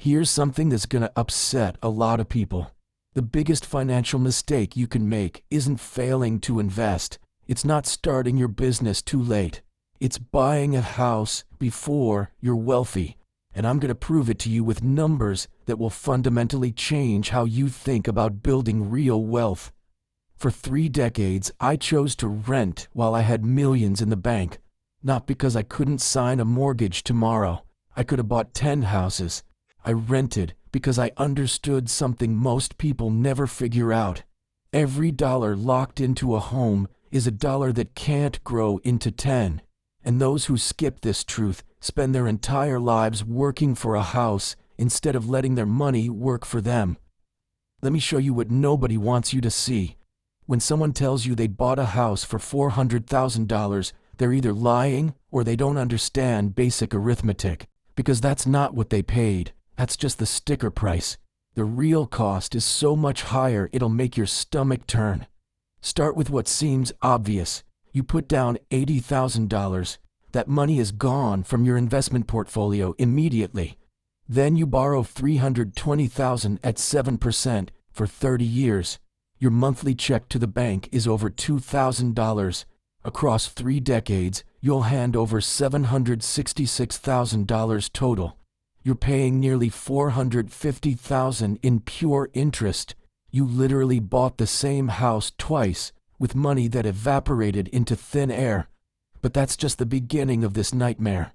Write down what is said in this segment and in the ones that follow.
Here's something that's gonna upset a lot of people. The biggest financial mistake you can make isn't failing to invest. It's not starting your business too late. It's buying a house before you're wealthy. And I'm gonna prove it to you with numbers that will fundamentally change how you think about building real wealth. For 3 decades, I chose to rent while I had millions in the bank. Not because I couldn't sign a mortgage tomorrow. I could have bought 10 houses. I rented because I understood something most people never figure out. Every dollar locked into a home is a dollar that can't grow into 10. And those who skip this truth spend their entire lives working for a house instead of letting their money work for them. Let me show you what nobody wants you to see. When someone tells you they bought a house for $400,000, they're either lying or they don't understand basic arithmetic, because that's not what they paid. That's just the sticker price. The real cost is so much higher it'll make your stomach turn. Start with what seems obvious. You put down $80,000. That money is gone from your investment portfolio immediately. Then you borrow $320,000 at 7% for 30 years. Your monthly check to the bank is over $2,000. Across 3 decades, you'll hand over $766,000 total. You're paying nearly $450,000 in pure interest. You literally bought the same house twice with money that evaporated into thin air. But that's just the beginning of this nightmare.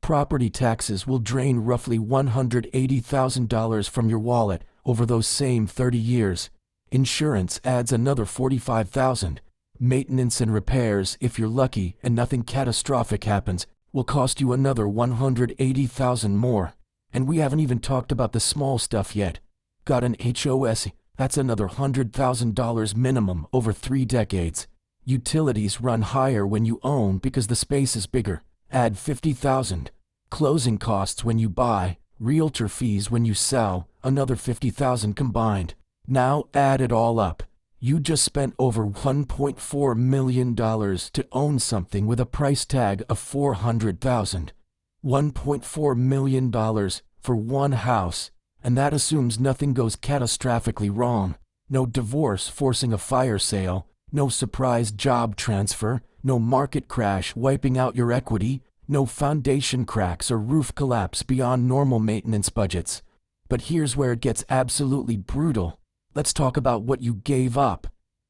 Property taxes will drain roughly $180,000 from your wallet over those same 30 years. Insurance adds another $45,000. Maintenance and repairs, if you're lucky and nothing catastrophic happens, will cost you another $180,000 more. And we haven't even talked about the small stuff yet. Got an HOS? That's another $100,000 minimum over 3 decades. Utilities run higher when you own because the space is bigger. Add $50,000. Closing costs when you buy, realtor fees when you sell, another $50,000 combined. Now add it all up. You just spent over $1.4 million to own something with a price tag of $400,000. $1.4 million for one house, and that assumes nothing goes catastrophically wrong. No divorce forcing a fire sale, no surprise job transfer, no market crash wiping out your equity, no foundation cracks or roof collapse beyond normal maintenance budgets. But here's where it gets absolutely brutal. Let's talk about what you gave up.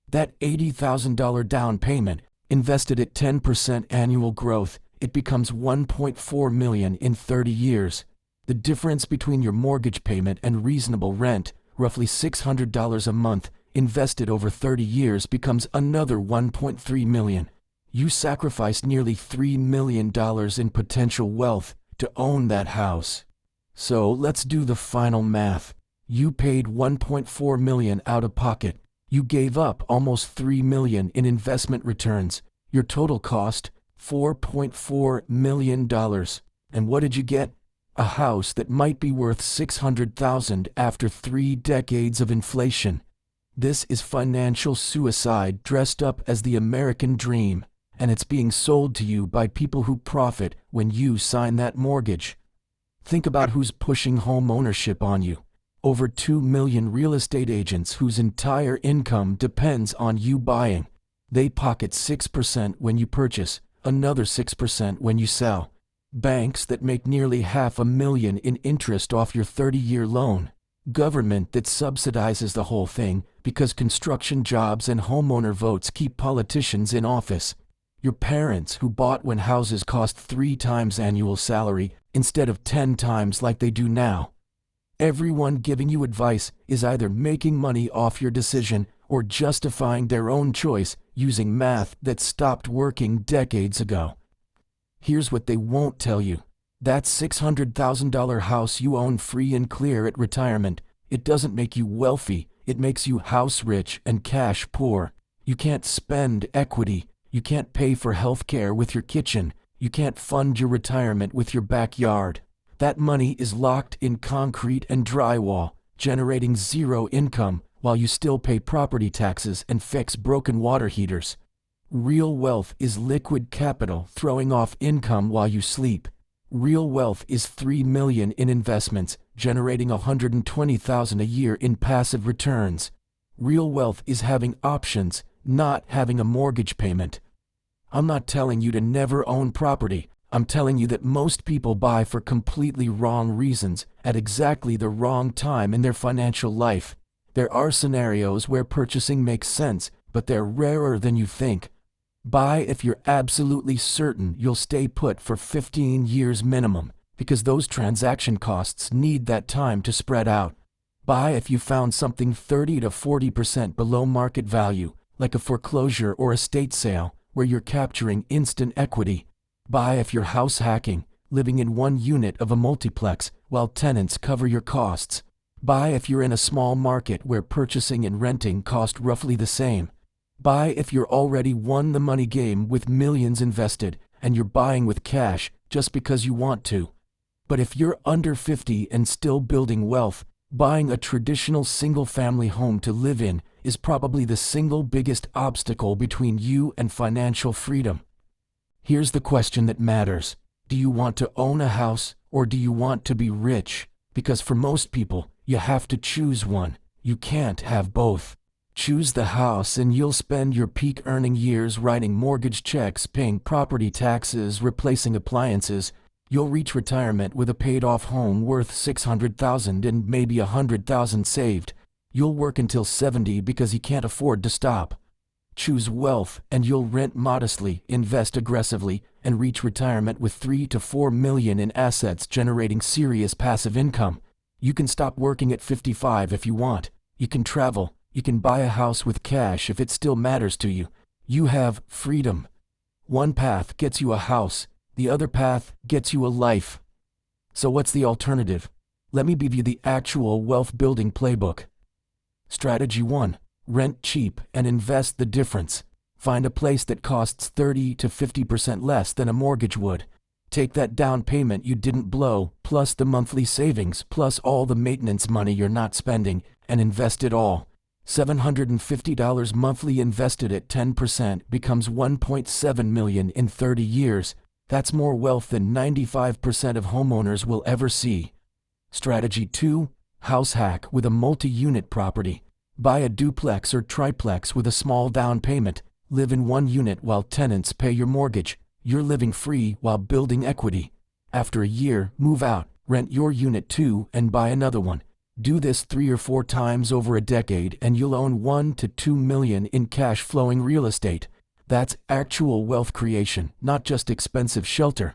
That $80,000 down payment, invested at 10% annual growth, it becomes $1.4 million in 30 years. The difference between your mortgage payment and reasonable rent, roughly $600 a month, invested over 30 years becomes another $1.3 million. You sacrificed nearly $3 million in potential wealth to own that house. So let's do the final math. You paid $1.4 million out of pocket. You gave up almost $3 million in investment returns. Your total cost, $4.4 million. And what did you get? A house that might be worth $600,000 after 3 decades of inflation. This is financial suicide dressed up as the American dream, and it's being sold to you by people who profit when you sign that mortgage. Think about who's pushing home ownership on you. Over 2 million real estate agents whose entire income depends on you buying. They pocket 6% when you purchase, another 6% when you sell. Banks that make nearly $500,000 in interest off your 30-year loan. Government that subsidizes the whole thing because construction jobs and homeowner votes keep politicians in office. Your parents who bought when houses cost 3 times annual salary instead of 10 times like they do now. Everyone giving you advice is either making money off your decision or justifying their own choice using math that stopped working decades ago. Here's what they won't tell you. That $600,000 house you own free and clear at retirement, it doesn't make you wealthy, it makes you house rich and cash poor. You can't spend equity, you can't pay for health care with your kitchen, you can't fund your retirement with your backyard. That money is locked in concrete and drywall, generating zero income while you still pay property taxes and fix broken water heaters. Real wealth is liquid capital throwing off income while you sleep. Real wealth is $3 million in investments, generating $120,000 a year in passive returns. Real wealth is having options, not having a mortgage payment. I'm not telling you to never own property. I'm telling you that most people buy for completely wrong reasons at exactly the wrong time in their financial life. There are scenarios where purchasing makes sense, but they're rarer than you think. Buy if you're absolutely certain you'll stay put for 15 years minimum, because those transaction costs need that time to spread out. Buy if you found something 30 to 40% below market value, like a foreclosure or estate sale, where you're capturing instant equity. Buy if you're house hacking, living in one unit of a multiplex while tenants cover your costs. Buy if you're in a small market where purchasing and renting cost roughly the same. Buy if you're already won the money game with millions invested and you're buying with cash just because you want to. But if you're under 50 and still building wealth, buying a traditional single-family home to live in is probably the single biggest obstacle between you and financial freedom. Here's the question that matters. Do you want to own a house or do you want to be rich? Because for most people, you have to choose one. You can't have both. Choose the house and you'll spend your peak earning years writing mortgage checks, paying property taxes, replacing appliances. You'll reach retirement with a paid-off home worth $600,000 and maybe $100,000 saved. You'll work until 70 because you can't afford to stop. Choose wealth and you'll rent modestly, invest aggressively, and reach retirement with 3 to 4 million in assets generating serious passive income. You can stop working at 55 if you want. You can travel. You can buy a house with cash if it still matters to you. You have freedom. One path gets you a house. The other path gets you a life. So what's the alternative? Let me give you the actual wealth building playbook. Strategy 1. Rent cheap and invest the difference. Find a place that costs 30 to 50% less than a mortgage would. Take that down payment you didn't blow, plus the monthly savings, plus all the maintenance money you're not spending, and invest it all. $750 monthly invested at 10% becomes $1.7 million in 30 years. That's more wealth than 95% of homeowners will ever see. Strategy 2. House hack with a multi-unit property. Buy a duplex or triplex with a small down payment. Live in one unit while tenants pay your mortgage. You're living free while building equity. After a year, move out, rent your unit too, and buy another one. Do this 3 or 4 times over a decade and you'll own 1 to 2 million in cash flowing real estate. That's actual wealth creation, not just expensive shelter.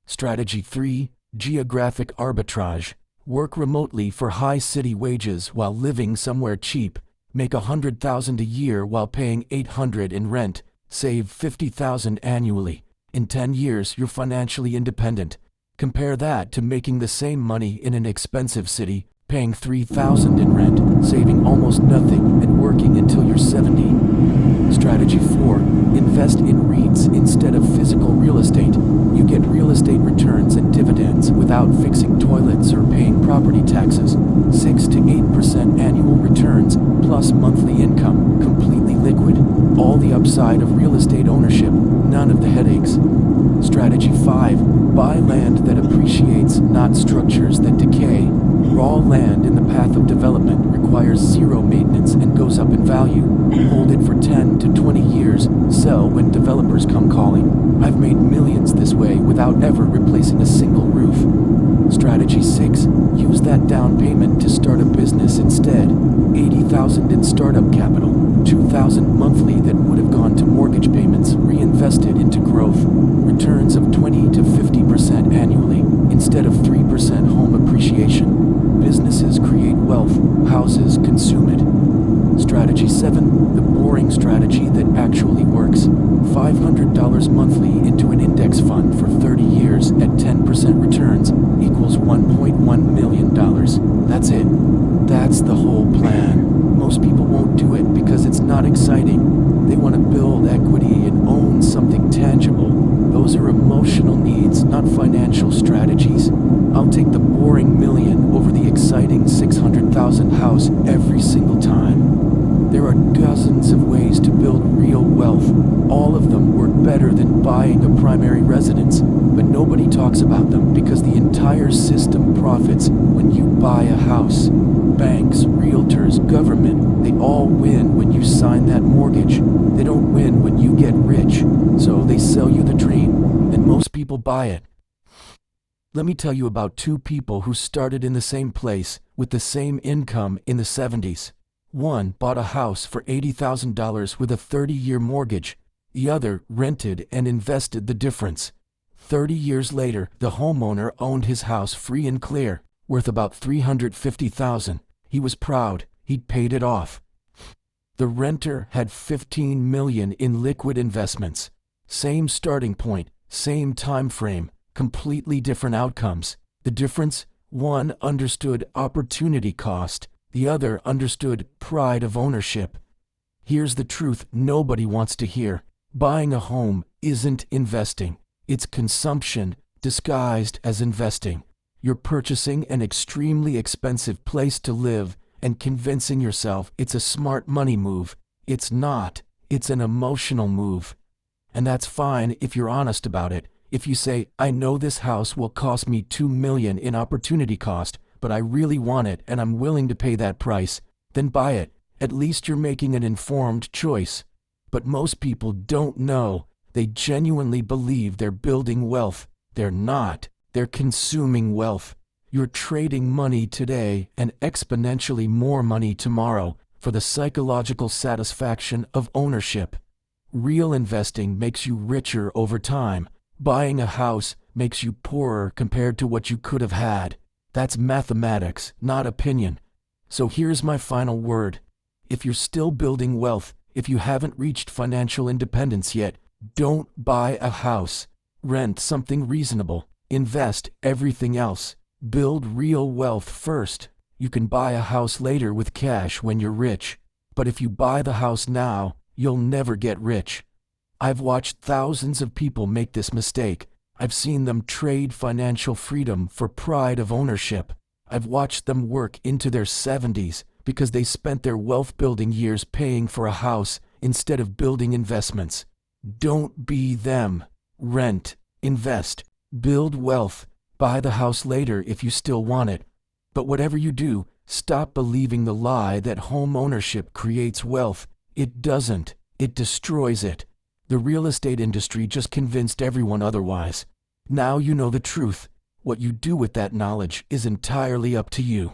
Strategy 3. Geographic arbitrage. Work remotely for high city wages while living somewhere cheap. Make $100,000 a year while paying $800 in rent. Save $50,000 annually. In 10 years, you're financially independent. Compare that to making the same money in an expensive city, paying $3,000 in rent, saving almost nothing, and working until you're 70. Strategy 4. Invest in REITs instead of physical real estate. You get real estate returns and dividends without fixing toilets or paying property taxes. 6 to 8% annual returns, plus monthly income, completely liquid. All the upside of real estate ownership, none of the headaches. Strategy 5. Buy land that appreciates, not structures that decay. Raw land in the path of development requires zero maintenance and goes up in value. Hold it for 10 to 20 years, sell when developers come calling. I've made millions this way without ever replacing a single roof. Strategy 6. Use that down payment to start a business instead. $80,000 in startup capital, $2,000 monthly that would have gone to mortgage payments reinvested into growth. Returns of 20 to 50% annually instead of 3% home appreciation. Businesses create wealth, houses consume it. Strategy 7. The boring strategy that actually works. $500 monthly into an index fund for 30 years at 10% returns equals $1.1 million. That's it. That's the whole plan. Most people won't do it because it's not exciting. They want to build equity and own something tangible. Those are emotional needs, not financial strategies. I'll take the boring million over the exciting 600,000 house every single time. There are dozens of ways to build real wealth. All of them work better than buying a primary residence, but nobody talks about them because the entire system profits when you buy a house. Banks, realtors, government, they all win when you sign that mortgage. They don't win when you get rich, so they sell you the dream, and most people buy it. Let me tell you about two people who started in the same place with the same income in the 70s. One bought a house for $80,000 with a 30-year mortgage. The other rented and invested the difference. 30 years later, the homeowner owned his house free and clear, worth about $350,000. He was proud. He'd paid it off. The renter had $15 million in liquid investments. Same starting point, same time frame, completely different outcomes. The difference? One understood opportunity cost. The other understood pride of ownership. Here's the truth nobody wants to hear. Buying a home isn't investing. It's consumption disguised as investing. You're purchasing an extremely expensive place to live and convincing yourself it's a smart money move. It's not. It's an emotional move. And that's fine if you're honest about it. If you say, I know this house will cost me $2 million in opportunity cost, but I really want it and I'm willing to pay that price, then buy it. At least you're making an informed choice. But most people don't know. They genuinely believe they're building wealth. They're not. They're consuming wealth. You're trading money today and exponentially more money tomorrow for the psychological satisfaction of ownership. Real investing makes you richer over time. Buying a house makes you poorer compared to what you could have had. That's mathematics, not opinion. So here's my final word. If you're still building wealth, if you haven't reached financial independence yet, don't buy a house. Rent something reasonable. Invest everything else. Build real wealth first. You can buy a house later with cash when you're rich. But if you buy the house now, you'll never get rich. I've watched thousands of people make this mistake. I've seen them trade financial freedom for pride of ownership. I've watched them work into their 70s because they spent their wealth-building years paying for a house instead of building investments. Don't be them. Rent, invest, build wealth, buy the house later if you still want it. But whatever you do, stop believing the lie that home ownership creates wealth. It doesn't. It destroys it. The real estate industry just convinced everyone otherwise. Now you know the truth. What you do with that knowledge is entirely up to you.